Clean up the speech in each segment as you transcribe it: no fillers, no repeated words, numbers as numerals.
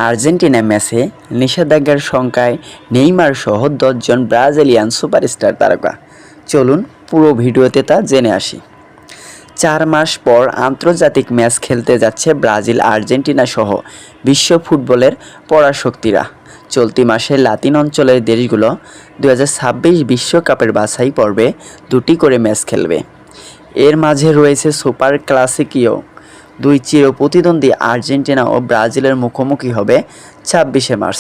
Argentina ম্যাচে নিষেধাজ্ঞার শঙ্কায় নেইমার সহ ১০ জন ব্রাজিলিয়ান সুপারস্টার তারকা। চলুন পুরো ভিডিওতে তা জেনে আসি। ৪ মাস পর আন্তর্জাতিক ম্যাচ খেলতে যাচ্ছে ব্রাজিল, আর্জেন্টিনা সহ বিশ্ব ফুটবলের পরাশক্তিরা। চলতি মাসে লাতিন অঞ্চলের দেশগুলো ২০২৬ বিশ্বকাপের বাছাই পর্বে ২টি করে ম্যাচ খেলবে। এর মাঝে রয়েছে সুপার ক্লাসিকীয়। দুই চিরপ্রতিদ্বন্দ্বী আর্জেন্টিনা ও ব্রাজিলের মুখোমুখি হবে ২৬শে মার্চ।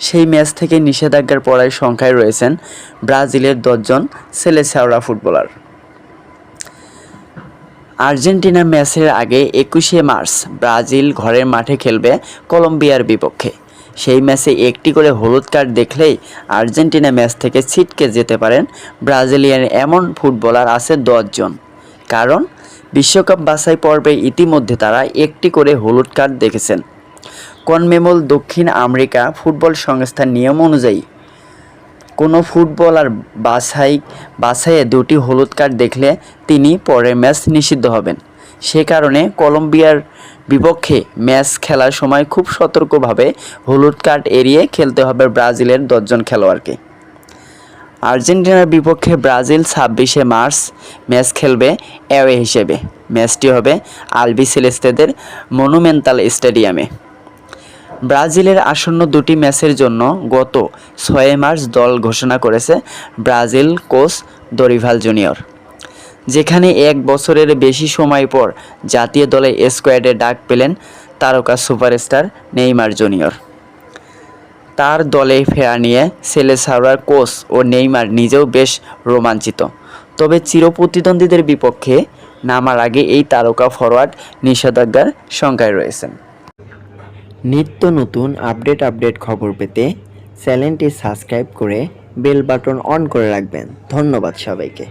সেই ম্যাচ থেকে নিষেধাজ্ঞার পড়ার সংখ্যায় রয়েছেন ব্রাজিলের ১০ জন সেলেসাওরা ফুটবলার। আর্জেন্টিনা ম্যাচের আগে ২১শে মার্চ ব্রাজিল ঘরের মাঠে খেলবে কলম্বিয়ার বিপক্ষে। সেই ম্যাচে একটি করে হলুদ কার্ড দেখলেই আর্জেন্টিনা ম্যাচ থেকে ছিটকে যেতে পারেন ব্রাজিলিয়ান এমন ফুটবলার আছে ১০ জন। কারণ বিশ্বকাপ বাছাই পর্বে ইতিমধ্যে তারা একটি করে হলুদ কার্ড দেখেছেন। কনমেবল দক্ষিণ আমেরিকা ফুটবল সংস্থার নিয়ম অনুযায়ী কোনো ফুটবলার বাছাইয়ে ২টি হলুদ কার্ড দেখলে তিনি পরের ম্যাচ নিষিদ্ধ হবেন। সে কারণে কলম্বিয়ার বিপক্ষে ম্যাচ খেলার সময় খুব সতর্কভাবে হলুদ কার্ড এড়িয়ে খেলতে হবে ব্রাজিলের ১০ জন খেলোয়াড়কে। আর্জেন্টিনার বিপক্ষে ব্রাজিল ২৬শে মার্চ ম্যাচ খেলবে অ্যাওয়ে হিসেবে। ম্যাচটি হবে আলবিসেলেস্তেদের মনুমেন্টাল স্টেডিয়ামে। ব্রাজিলের আসন্ন ২টি ম্যাচের জন্য গত ৬ মার্চ দল ঘোষণা করেছে ব্রাজিল কোচ দরিভাল জুনিয়র, যেখানে ১ বছরের বেশি সময় পর জাতীয় দলের স্কোয়াডে ডাক পেলেন তারকা সুপারস্টার নেইমার জুনিয়র। তার দলে ফেরা নিয়ে সেলেসাওরার কোচ ও নেইমার নিজেও বেশ রোমাঞ্চিত। তবে চিরপ্রতিদ্বন্দ্বীদের বিপক্ষে নামার আগে এই তারকা ফরোয়ার্ড নিষেধাজ্ঞার শঙ্কায় রয়েছেন। নিত্য নতুন আপডেট খবর পেতে চ্যানেলটি সাবস্ক্রাইব করে বেল বাটন অন করে রাখবেন। ধন্যবাদ সবাইকে।